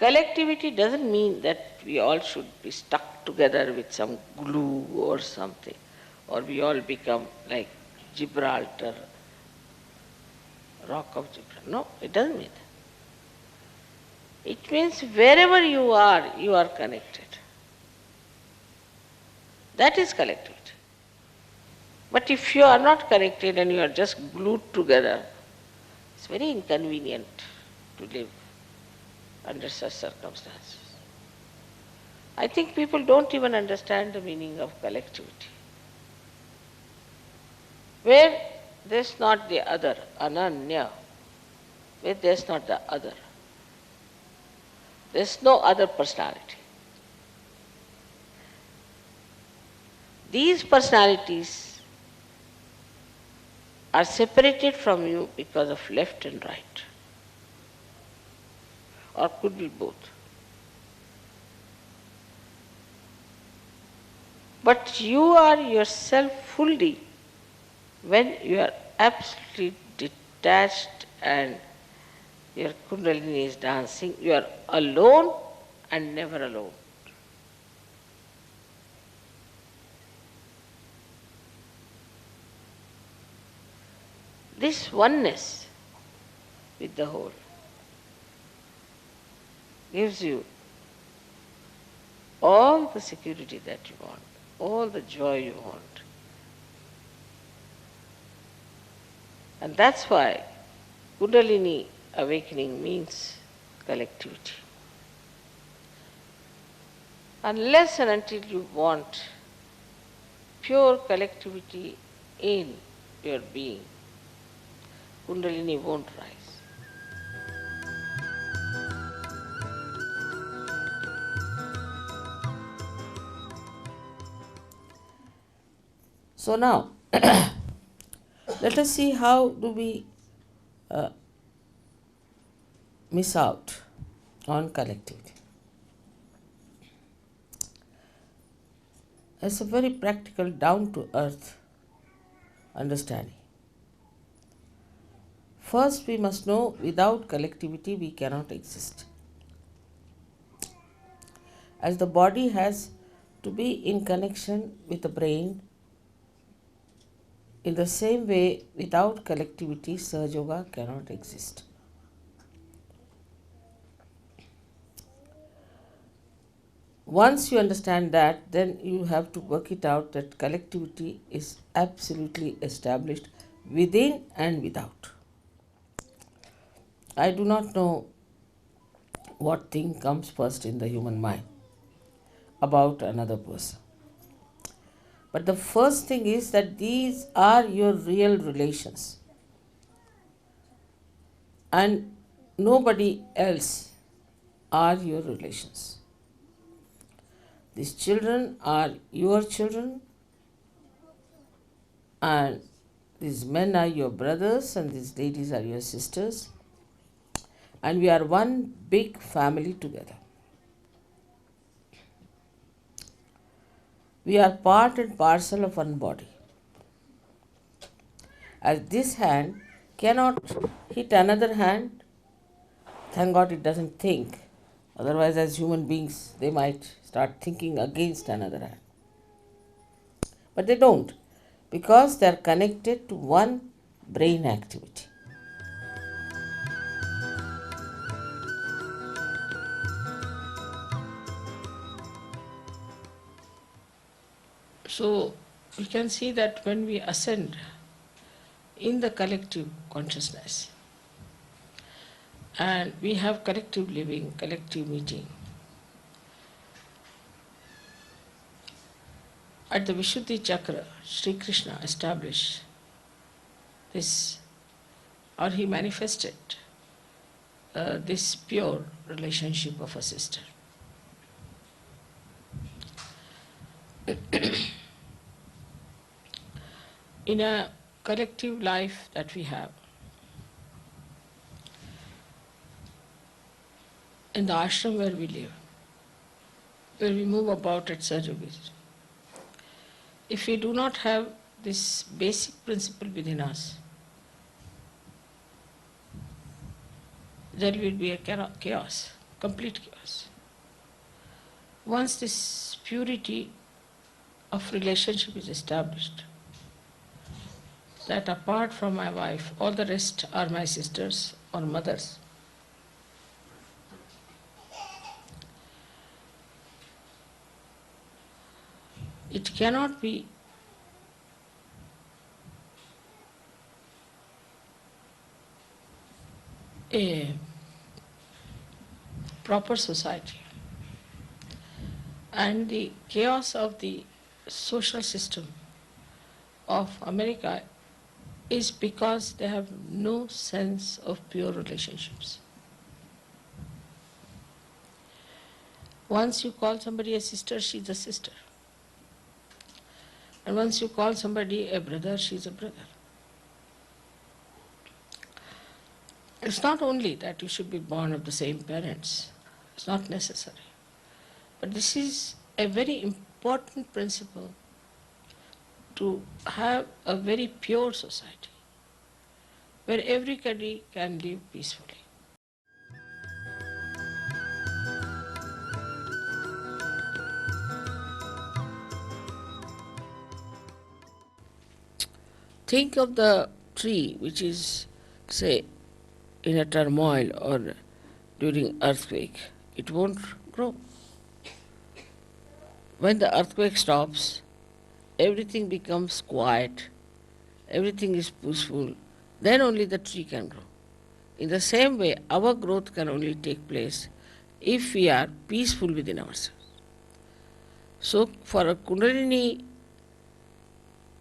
collectivity doesn't mean that we all should be stuck together with some glue or something, or we all become like Gibraltar, rock of Gibraltar. No, it doesn't mean that. It means wherever you are connected. That is collectivity. But if you are not connected and you are just glued together, it's very inconvenient to live under such circumstances. I think people don't even understand the meaning of collectivity. Where there's not the other, ananya, where there's not the other, there's no other personality. These personalities are separated from you because of left and right, or could be both. But you are yourself fully when you are absolutely detached and your Kundalini is dancing. You are alone and never alone. This oneness with the whole gives you all the security that you want, all the joy you want. And that's why Kundalini awakening means collectivity. Unless and until you want pure collectivity in your being, Kundalini won't rise. So now, let us see how do we miss out on collectivity. It's a very practical, down-to-earth understanding. First, we must know without collectivity we cannot exist. As the body has to be in connection with the brain, in the same way, without collectivity, Sahaja Yoga cannot exist. Once you understand that, then you have to work it out that collectivity is absolutely established within and without. I do not know what thing comes first in the human mind about another person. But the first thing is that these are your real relations. And nobody else are your relations. These children are your children, and these men are your brothers, and these ladies are your sisters, and we are one big family together. We are part and parcel of one body. As this hand cannot hit another hand, thank God it doesn't think. Otherwise, as human beings, they might start thinking against another hand. But they don't, because they are connected to one brain activity. So, we can see that when we ascend in the collective consciousness, and we have collective living, collective meeting, at the Vishuddhi Chakra, Sri Krishna established this, or he manifested this pure relationship of a sister. In a collective life that we have, in the ashram where we live, where we move about at Sajogis, if we do not have this basic principle within us, there will be a chaos, complete chaos. Once this purity of relationship is established, that apart from my wife, all the rest are my sisters or mothers. It cannot be a proper society. And the chaos of the social system of America is because they have no sense of pure relationships. Once you call somebody a sister, she's a sister. And once you call somebody a brother, she's a brother. It's not only that you should be born of the same parents, it's not necessary. But this is a very important principle to have a very pure society where everybody can live peacefully. Think of the tree which is, say, in a turmoil or during earthquake. It won't grow. When the earthquake stops, everything becomes quiet, everything is peaceful, then only the tree can grow. In the same way, our growth can only take place if we are peaceful within ourselves. So, for a Kundalini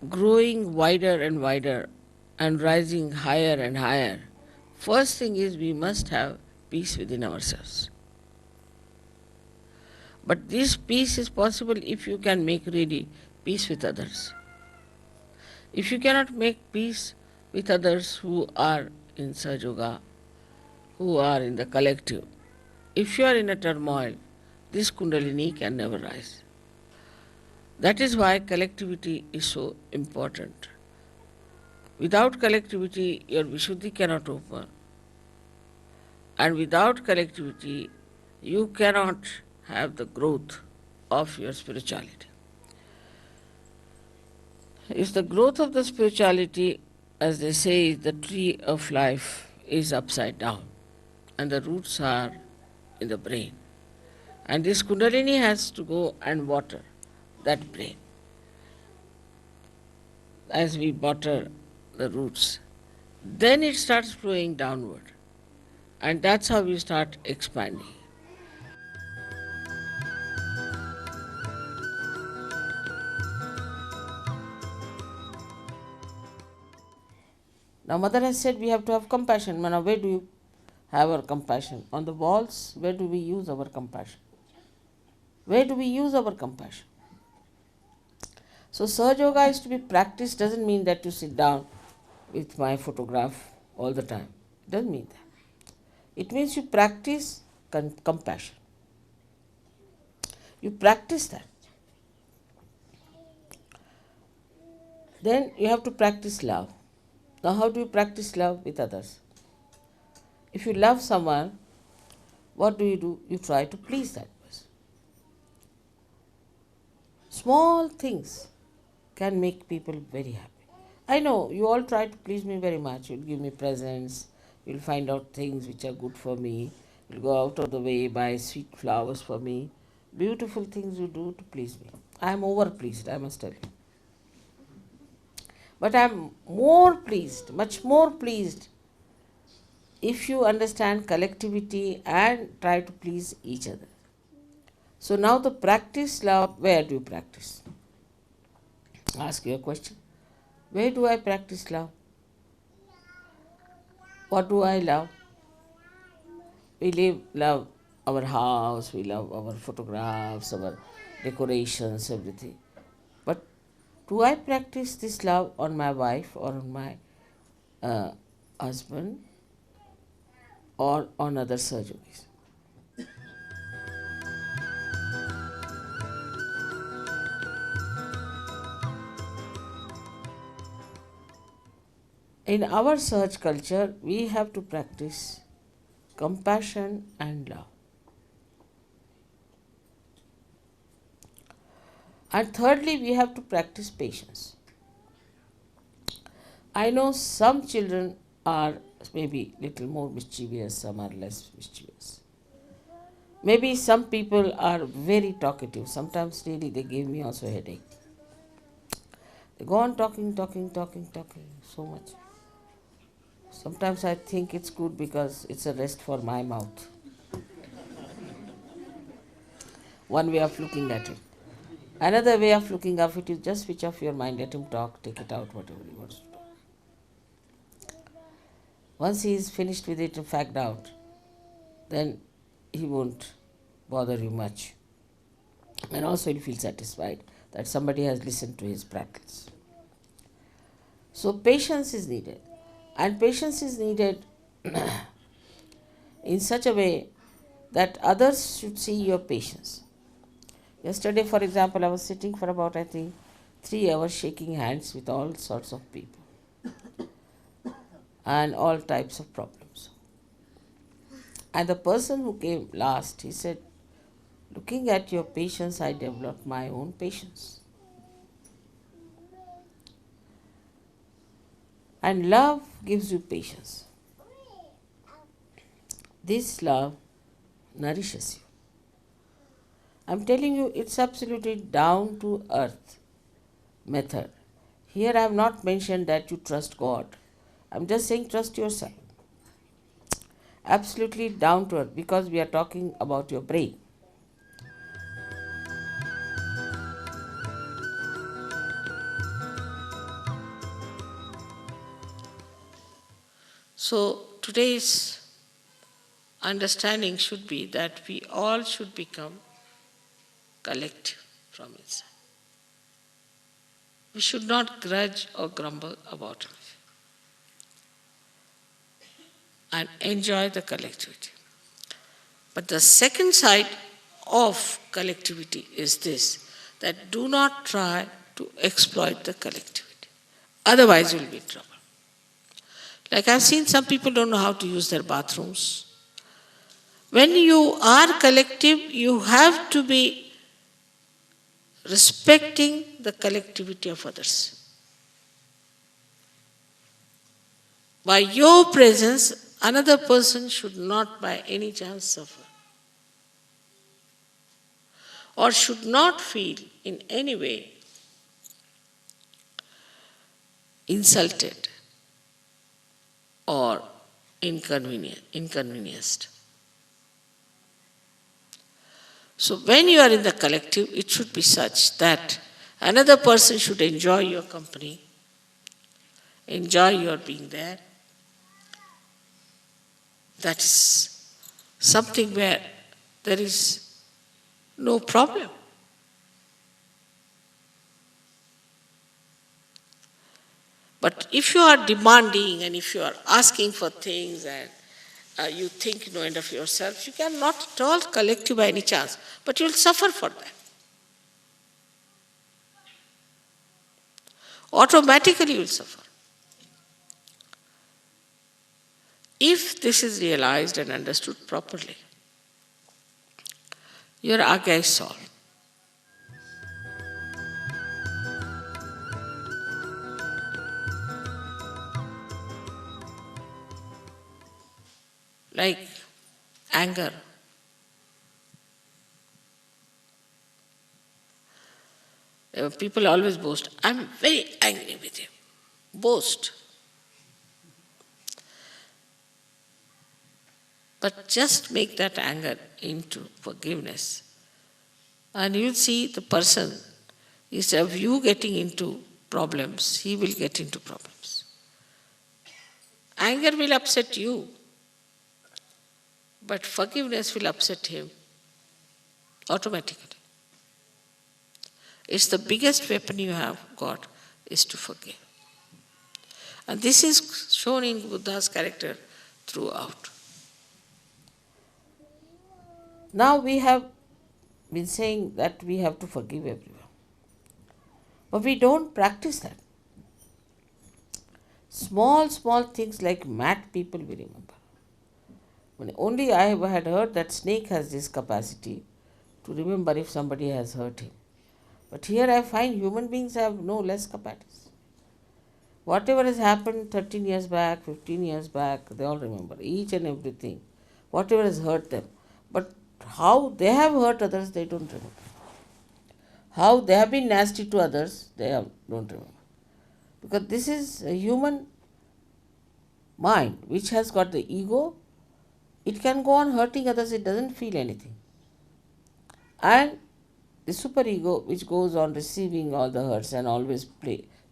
growing wider and wider and rising higher and higher, first thing is we must have peace within ourselves. But this peace is possible if you can make really peace with others. If you cannot make peace with others who are in Sahaja, who are in the collective, if you are in a turmoil, this Kundalini can never rise. That is why collectivity is so important. Without collectivity, your Vishuddhi cannot open. And without collectivity, you cannot have the growth of your spirituality. If the growth of the spirituality, as they say, the tree of life is upside down and the roots are in the brain. And this Kundalini has to go and water that brain. As we water the roots, then it starts flowing downward. And that's how we start expanding. Now, Mother has said we have to have compassion. Now, where do you have our compassion? On the walls, where do we use our compassion? Where do we use our compassion? So, Sahaja Yoga is to be practiced, doesn't mean that you sit down with my photograph all the time. It doesn't mean that. It means you practice compassion. You practice that. Then you have to practice love. Now, how do you practice love with others? If you love someone, what do? You try to please that person. Small things can make people very happy. I know you all try to please me very much. You'll give me presents, you'll find out things which are good for me, you'll go out of the way, buy sweet flowers for me. Beautiful things you do to please me. I am over pleased, I must tell you. But I am more pleased, much more pleased, if you understand collectivity and try to please each other. So now the practice love, where do you practice? Ask your question. Where do I practice love? What do I love? We love our house, we love our photographs, our decorations, everything. But do I practice this love on my wife or on my husband or on other surgeries? In our search culture, we have to practice compassion and love. And thirdly, we have to practice patience. I know some children are maybe little more mischievous, some are less mischievous. Maybe some people are very talkative. Sometimes really they give me also a headache. They go on talking so much. Sometimes I think it's good because it's a rest for my mouth. One way of looking at it. Another way of looking at it is just switch off your mind, let him talk, take it out, whatever he wants to talk. Once he is finished with it and fagged out, then he won't bother you much. And also he'll feel satisfied that somebody has listened to his prattles. So patience is needed. And patience is needed in such a way that others should see your patience. Yesterday, for example, I was sitting for about, I think, 3 hours shaking hands with all sorts of people and all types of problems. And the person who came last, he said, looking at your patience, I developed my own patience. And love gives you patience. This love nourishes you. I'm telling you, it's absolutely down to earth method. Here I have not mentioned that you trust God. I'm just saying trust yourself. Absolutely down to earth because we are talking about your brain. So today's understanding should be that we all should become collective from inside. We should not grudge or grumble about life and enjoy the collectivity. But the second side of collectivity is this, that do not try to exploit the collectivity. Otherwise, you'll be in trouble. Like I've seen some people don't know how to use their bathrooms. When you are collective, you have to be respecting the collectivity of others. By your presence, another person should not by any chance suffer or should not feel in any way insulted or inconvenienced. So when you are in the collective, it should be such that another person should enjoy your company, enjoy your being there. That is something where there is no problem. But if you are demanding and if you are asking for things and you think no end of yourself, you cannot at all collective by any chance, but you will suffer for that. Automatically you will suffer. If this is realized and understood properly, your aga is solved. Like anger. People always boast, I'm very angry with you. Boast. But just make that anger into forgiveness. And you'll see the person, instead of you getting into problems, he will get into problems. Anger will upset you, but forgiveness will upset him automatically. It's the biggest weapon you have got is to forgive. And this is shown in Buddha's character throughout. Now we have been saying that we have to forgive everyone. But we don't practice that. Small things like mad people we remember. Only I had heard that snake has this capacity to remember if somebody has hurt him. But here I find human beings have no less capacities. Whatever has happened 13 years back, 15 years back, they all remember each and everything. Whatever has hurt them. But how they have hurt others, they don't remember. How they have been nasty to others, don't remember. Because this is a human mind which has got the ego. It can go on hurting others, it doesn't feel anything. And the superego which goes on receiving all the hurts and always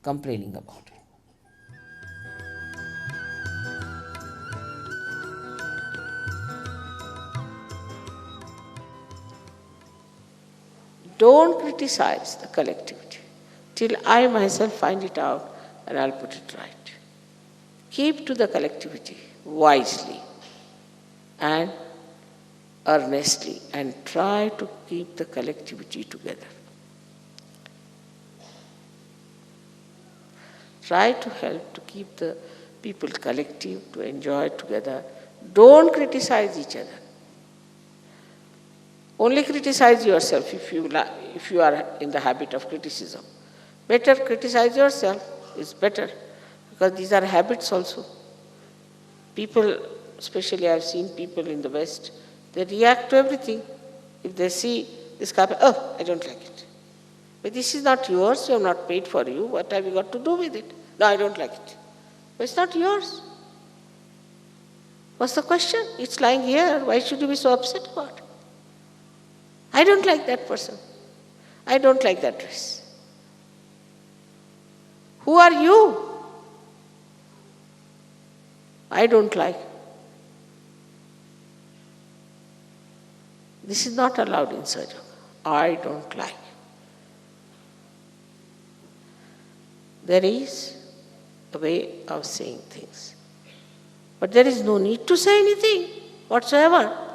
complaining about it. Don't criticize the collectivity till I myself find it out and I'll put it right. Keep to the collectivity wisely and earnestly and try to keep the collectivity together. Try to help to keep the people collective, to enjoy together. Don't criticize each other. Only criticize yourself if you are in the habit of criticism. Better criticize yourself is better, because these are habits also. People, especially I have seen people in the West, they react to everything. If they see this carpet, oh, I don't like it. But this is not yours, you have not paid for you. What have you got to do with it? No, I don't like it. But it's not yours. What's the question? It's lying here. Why should you be so upset about it? I don't like that person. I don't like that dress. Who are you? I don't like. This is not allowed in Sahaja. I don't like. There is a way of saying things. But there is no need to say anything whatsoever.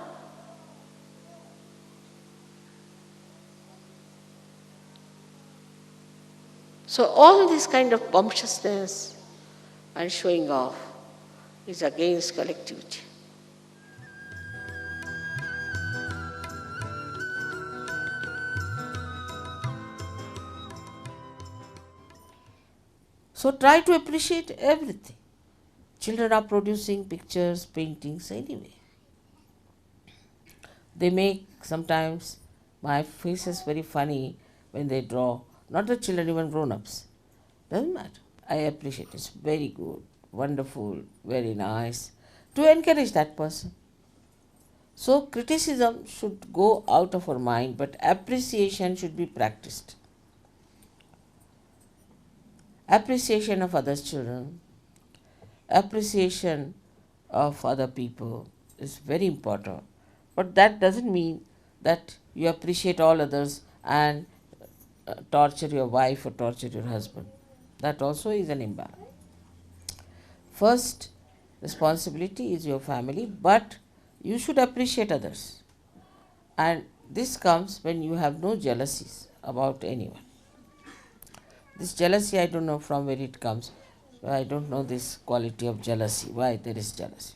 So all this kind of bumptiousness and showing off is against collectivity. So try to appreciate everything. Children are producing pictures, paintings anyway. They make sometimes my face is very funny when they draw. Not the children, even grown-ups. Doesn't matter. I appreciate it. It's very good, wonderful, very nice. To encourage that person. So criticism should go out of our mind, but appreciation should be practiced. Appreciation of others' children, appreciation of other people is very important. But that doesn't mean that you appreciate all others and torture your wife or torture your husband. That also is an imbalance. First responsibility is your family, but you should appreciate others. And this comes when you have no jealousies about anyone. This jealousy, I don't know from where it comes. I don't know this quality of jealousy, why there is jealousy.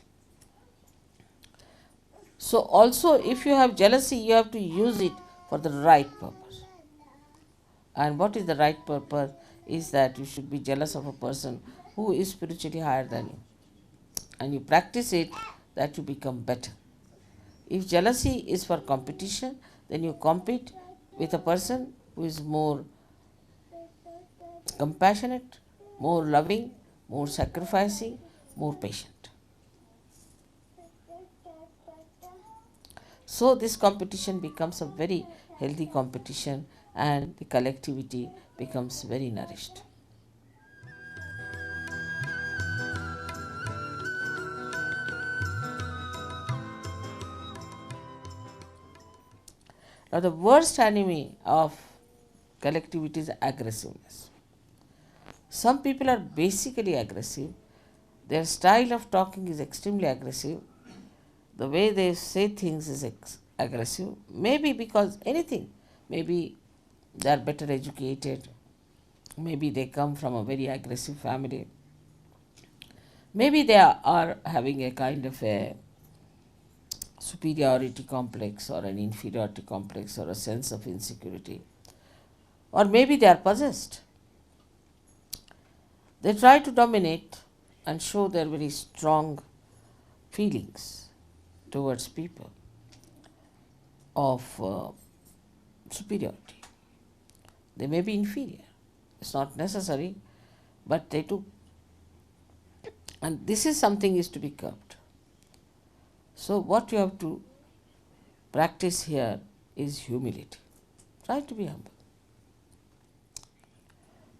So also if you have jealousy, you have to use it for the right purpose. And what is the right purpose is that you should be jealous of a person who is spiritually higher than you. And you practice it that you become better. If jealousy is for competition, then you compete with a person who is more compassionate, more loving, more sacrificing, more patient. So this competition becomes a very healthy competition and the collectivity becomes very nourished. Now the worst enemy of collectivity is aggressiveness. Some people are basically aggressive. Their style of talking is extremely aggressive. The way they say things is aggressive. Maybe because anything. Maybe they are better educated. Maybe they come from a very aggressive family. Maybe they are having a kind of a superiority complex or an inferiority complex or a sense of insecurity. or maybe they are possessed. They try to dominate and show their very strong feelings towards people of superiority. They may be inferior, it's not necessary, but they do. And this is something is to be curbed. So what you have to practice here is humility. Try to be humble.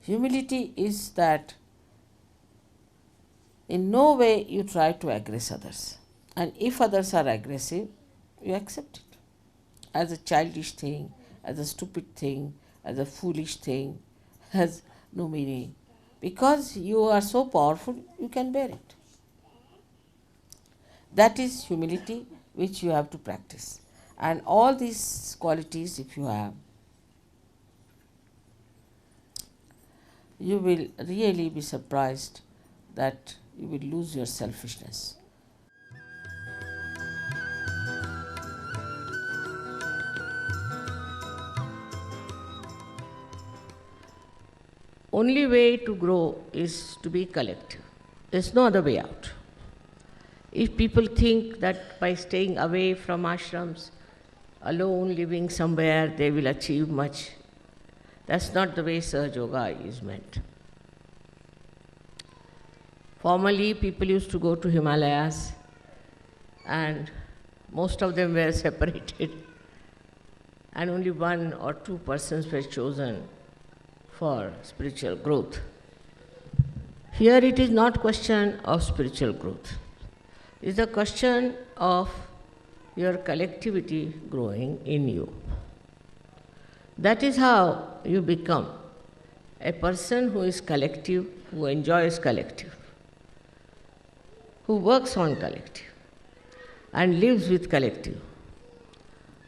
Humility is that in no way you try to aggress others. And if others are aggressive, you accept it as a childish thing, as a stupid thing, as a foolish thing, has no meaning. Because you are so powerful, you can bear it. That is humility which you have to practice. And all these qualities, if you have, you will really be surprised that you will lose your selfishness. Only way to grow is to be collective. There's no other way out. If people think that by staying away from ashrams, alone living somewhere, they will achieve much, that's not the way Sahaja Yoga is meant. Formerly, people used to go to Himalayas, and most of them were separated, and only 1 or 2 persons were chosen for spiritual growth. Here it is not question of spiritual growth. It's a question of your collectivity growing in you. That is how you become a person who is collective, who enjoys collective, who works on collective and lives with collective.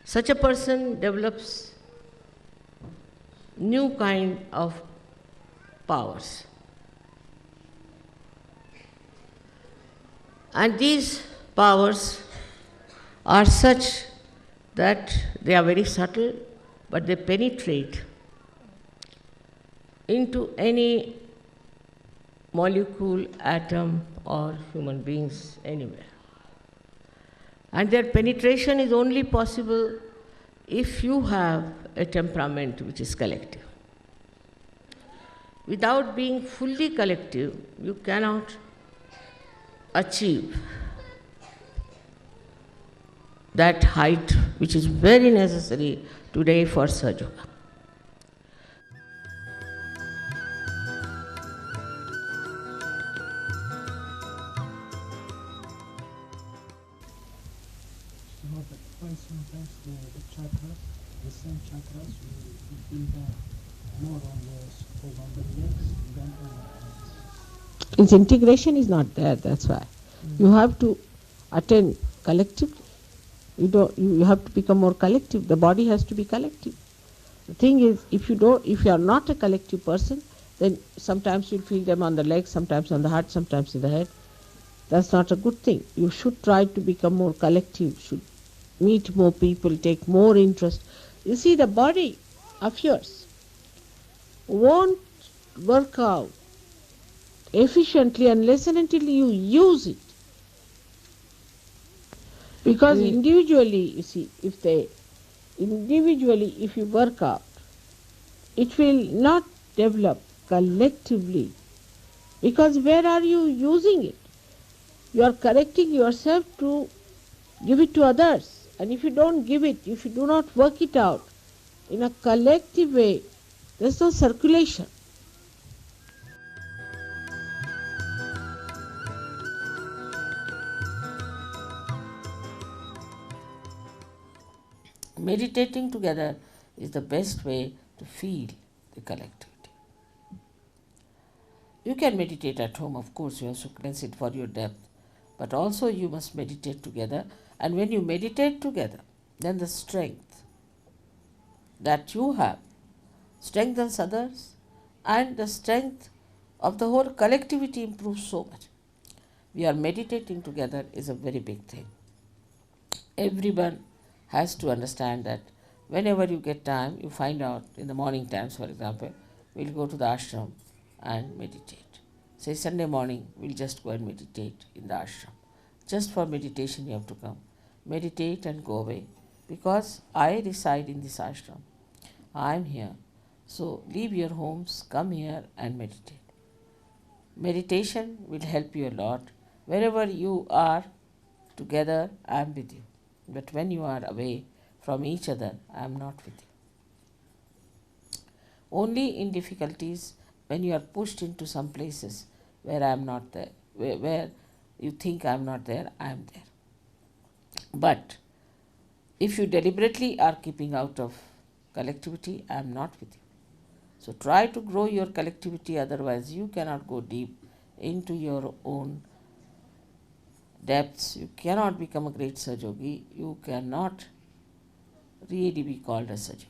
Such a person develops new kind of powers. And these powers are such that they are very subtle, but they penetrate into any molecule, atom, or human beings anywhere. And their penetration is only possible if you have a temperament which is collective. Without being fully collective, you cannot achieve that height which is very necessary today for Sahaja Yoga. Sometimes the chakras, the same chakras, we feel that more on the legs than on the hands. Its integration is not there, that's why. You have to attend collectively. You have to become more collective. The body has to be collective. The thing is, if you are not a collective person, then sometimes you'll feel them on the legs, sometimes on the heart, sometimes in the head. That's not a good thing. You should try to become more collective, should meet more people, take more interest. You see, the body of yours won't work out efficiently unless and until you use it. Because individually, you see, if you work out, it will not develop collectively. Because where are you using it? You are correcting yourself to give it to others. And if you don't give it, if you do not work it out in a collective way, there's no circulation. Meditating together is the best way to feel the collectivity. You can meditate at home, of course, you have to cleanse it for your depth, but also you must meditate together. And when you meditate together, then the strength that you have strengthens others, and the strength of the whole collectivity improves so much. We are meditating together is a very big thing. Everyone has to understand that whenever you get time, you find out in the morning times, for example, we'll go to the ashram and meditate. Say Sunday morning, we'll just go and meditate in the ashram. Just for meditation, you have to come. Meditate and go away. Because I reside in this ashram. I am here. So leave your homes, come here and meditate. Meditation will help you a lot. Wherever you are together, I am with you. But when you are away from each other, I am not with you. Only in difficulties, when you are pushed into some places where I am not there, where you think I am not there, I am there. But if you deliberately are keeping out of collectivity, I am not with you. So try to grow your collectivity, otherwise you cannot go deep into your own depths. You cannot become a great Sajogi. You cannot really be called a Sajogi.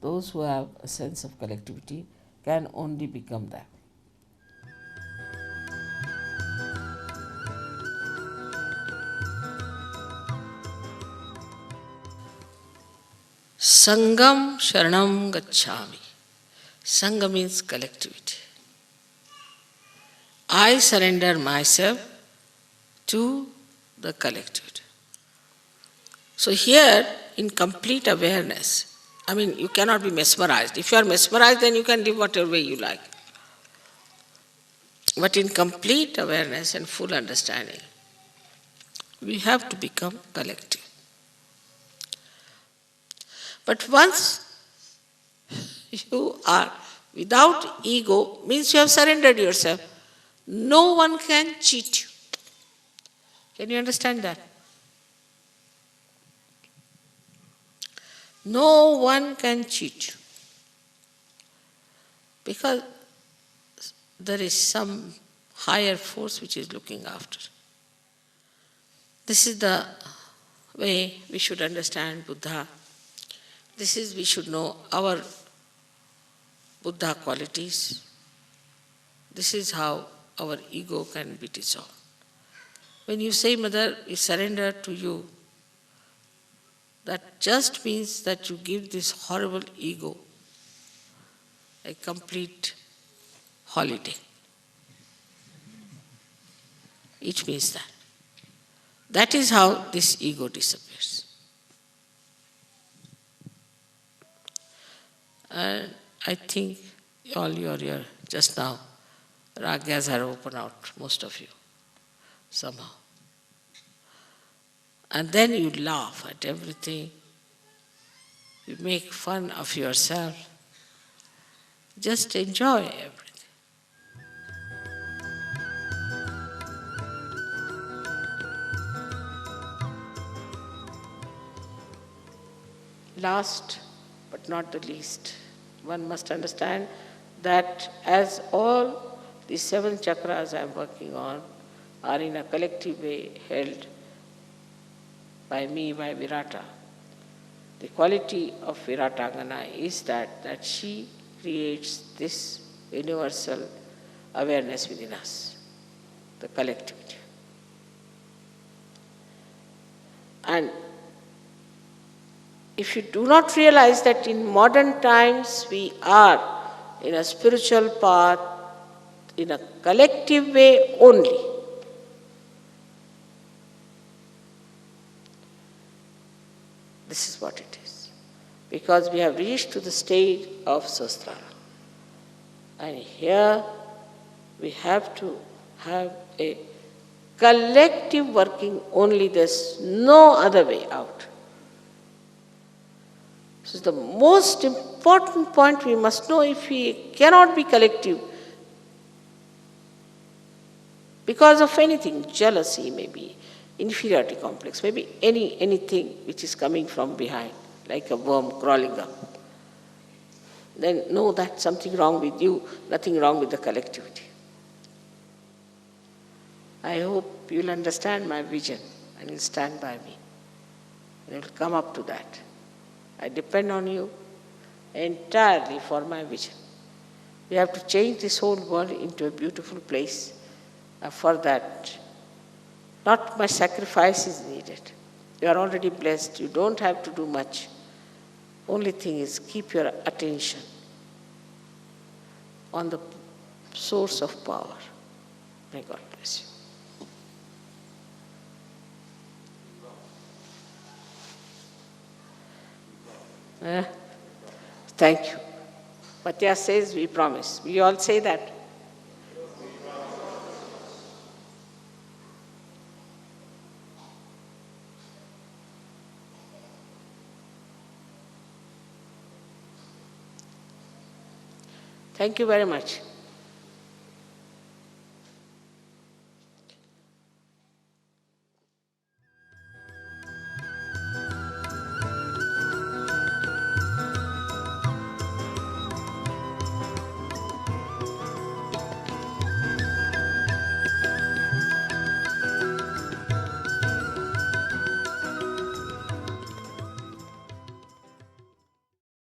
Those who have a sense of collectivity can only become that. Sangam Sharanam Gacchami. Sangha means collectivity. I surrender myself to the collectivity. So here, in complete awareness, you cannot be mesmerized. If you are mesmerized, then you can live whatever way you like. But in complete awareness and full understanding, we have to become collective. But once you are without ego, means you have surrendered yourself. No one can cheat you. Can you understand that? No one can cheat you. Because there is some higher force which is looking after. This is the way we should understand Buddha. We should know our Buddha qualities. This is how our ego can be dissolved. When you say, Mother, we surrender to you, that just means that you give this horrible ego a complete holiday. It means that. That is how this ego disappears. And I think all your just now, ragas are open out, most of you, somehow. And then you laugh at everything. You make fun of yourself. Just enjoy everything. Last but not the least, one must understand that as all the 7 chakras I am working on are in a collective way held by me, by Virata, the quality of Viratangana is that she creates this universal awareness within us, the collectivity. And if you do not realize that in modern times we are in a spiritual path, in a collective way only, this is what it is. Because we have reached to the state of Sastra. And here we have to have a collective working only. There's no other way out. This is the most important point we must know. If we cannot be collective, because of anything, jealousy maybe, inferiority complex, maybe anything which is coming from behind, like a worm crawling up, then know that something wrong with you, nothing wrong with the collectivity. I hope you'll understand my vision and you'll stand by me. And you'll come up to that. I depend on you entirely for my vision. We have to change this whole world into a beautiful place. For that, not much sacrifice is needed. You are already blessed. You don't have to do much. Only thing is keep your attention on the source of power. May God bless you. Thank you. Patya says we promise. Will you all say that? Thank you very much.